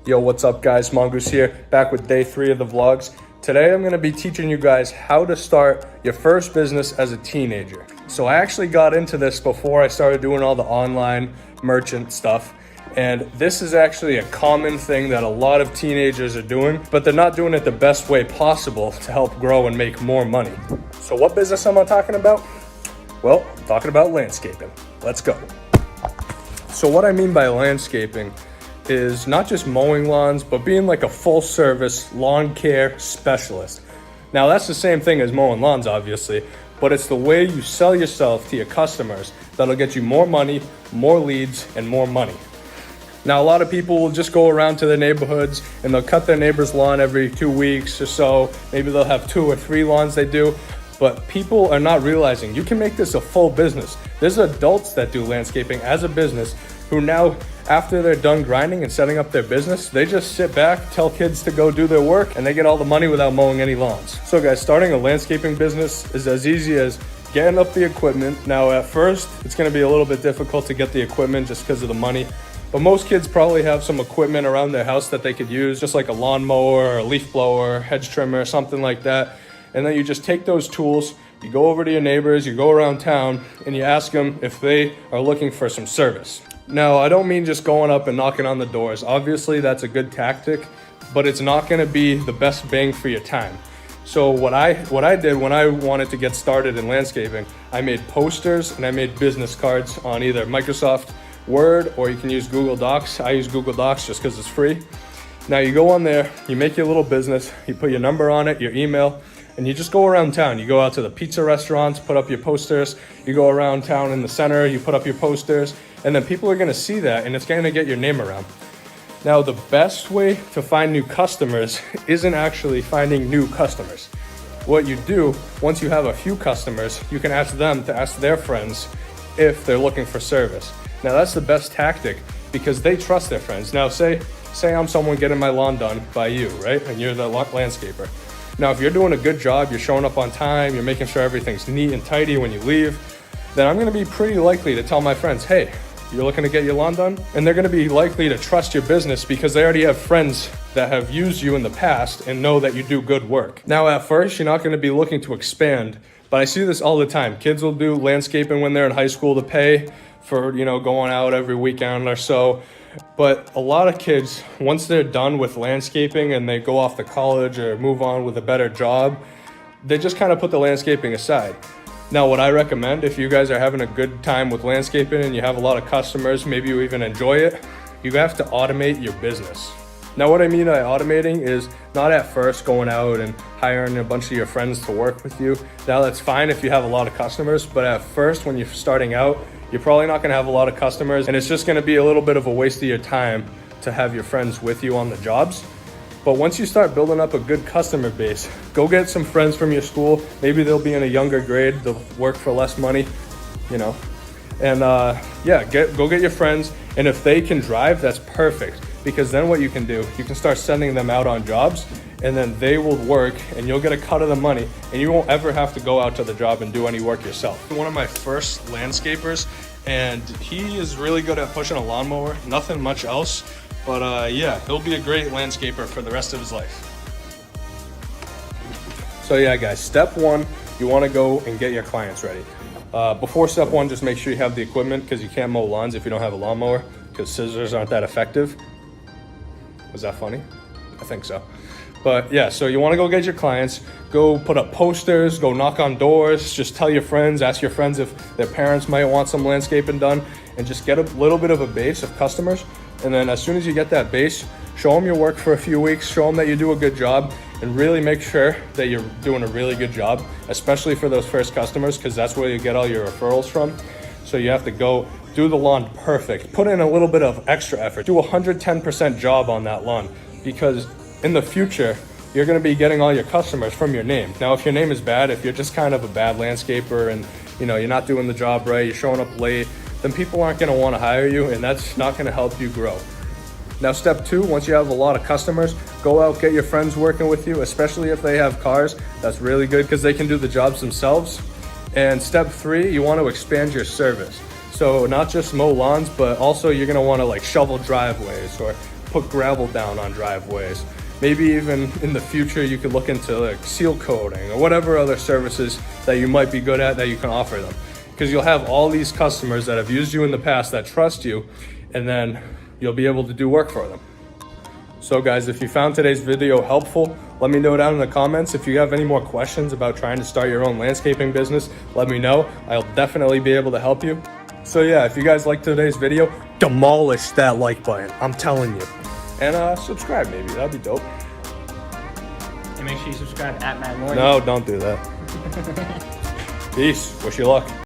Yo, what's up guys? Mongoose here, back with day 3 of the vlogs. Today I'm going to be teaching you guys how to start your first business as a teenager. So I actually got into this before I started doing all the online merchant stuff. And this is actually a common thing that a lot of teenagers are doing, but they're not doing it the best way possible to help grow and make more money. So what business am I talking about? Well, I'm talking about landscaping. Let's go. So what I mean by landscaping is not just mowing lawns, but being like a full service lawn care specialist. Now that's the same thing as mowing lawns, obviously, but it's the way you sell yourself to your customers that'll get you more money, more leads, and more money. Now, a lot of people will just go around to their neighborhoods and they'll cut their neighbor's lawn every 2 weeks or so. Maybe they'll have 2 or 3 lawns they do, but people are not realizing you can make this a full business. There's adults that do landscaping as a business who now, after they're done grinding and setting up their business, they just sit back, tell kids to go do their work, and they get all the money without mowing any lawns. So guys, starting a landscaping business is as easy as getting up the equipment. Now at first, it's gonna be a little bit difficult to get the equipment just because of the money, but most kids probably have some equipment around their house that they could use, just like a lawnmower or a leaf blower, hedge trimmer, something like that. And then you just take those tools, you go over to your neighbors, you go around town, and you ask them if they are looking for some service. Now, I don't mean just going up and knocking on the doors. Obviously, that's a good tactic, but it's not gonna be the best bang for your time. So what I did when I wanted to get started in landscaping, I made posters and I made business cards on either Microsoft Word or you can use Google Docs. I use Google Docs just because it's free. Now you go on there, you make your little business, you put your number on it, your email, and you just go around town. You go out to the pizza restaurants, put up your posters. You go around town in the center, you put up your posters, and then people are gonna see that and it's gonna get your name around. Now, the best way to find new customers isn't actually finding new customers. What you do, once you have a few customers, you can ask them to ask their friends if they're looking for service. Now, that's the best tactic because they trust their friends. Now, say I'm someone getting my lawn done by you, right? And you're the landscaper. Now, if you're doing a good job, you're showing up on time, you're making sure everything's neat and tidy when you leave, then I'm gonna be pretty likely to tell my friends, hey, you're looking to get your lawn done? And they're gonna be likely to trust your business because they already have friends that have used you in the past and know that you do good work. Now, at first, you're not gonna be looking to expand, but I see this all the time. Kids will do landscaping when they're in high school to pay for, going out every weekend or so. But a lot of kids, once they're done with landscaping and they go off to college or move on with a better job, they just kind of put the landscaping aside. Now, what I recommend, if you guys are having a good time with landscaping and you have a lot of customers, maybe you even enjoy it, you have to automate your business. Now, what I mean by automating is not at first going out and hiring a bunch of your friends to work with you. Now, that's fine if you have a lot of customers, but at first, when you're starting out, you're probably not gonna have a lot of customers and it's just gonna be a little bit of a waste of your time to have your friends with you on the jobs. But once you start building up a good customer base, go get some friends from your school. Maybe they'll be in a younger grade, they'll work for less money, And go get your friends. And if they can drive, that's perfect. Because then what you can do, you can start sending them out on jobs and then they will work and you'll get a cut of the money and you won't ever have to go out to the job and do any work yourself. One of my first landscapers, and he is really good at pushing a lawnmower, nothing much else. But he'll be a great landscaper for the rest of his life. So yeah, guys, step 1, you wanna go and get your clients ready. Before step 1, just make sure you have the equipment because you can't mow lawns if you don't have a lawnmower because scissors aren't that effective. Was that funny? I think so. But yeah, so you wanna go get your clients, go put up posters, go knock on doors, just tell your friends, ask your friends if their parents might want some landscaping done, and just get a little bit of a base of customers. And then as soon as you get that base, show them your work for a few weeks, show them that you do a good job, and really make sure that you're doing a really good job, especially for those first customers, because that's where you get all your referrals from. So you have to go do the lawn perfect, put in a little bit of extra effort, do 110% job on that lawn, because in the future, you're gonna be getting all your customers from your name. Now, if your name is bad, if you're just kind of a bad landscaper and you're not doing the job right, you're showing up late, then people aren't gonna wanna hire you and that's not gonna help you grow. Now, step 2, once you have a lot of customers, go out, get your friends working with you, especially if they have cars. That's really good because they can do the jobs themselves. And step 3, you wanna expand your service. So not just mow lawns, but also you're gonna wanna shovel driveways or put gravel down on driveways. Maybe even in the future, you could look into like seal coating or whatever other services that you might be good at that you can offer them. Because you'll have all these customers that have used you in the past that trust you, and then you'll be able to do work for them. So guys, if you found today's video helpful, let me know down in the comments. If you have any more questions about trying to start your own landscaping business, let me know. I'll definitely be able to help you. So yeah, if you guys liked today's video, demolish that like button, I'm telling you. And subscribe maybe, that'd be dope. And make sure you subscribe at Matt Morgan. No, don't do that. Peace, wish you luck.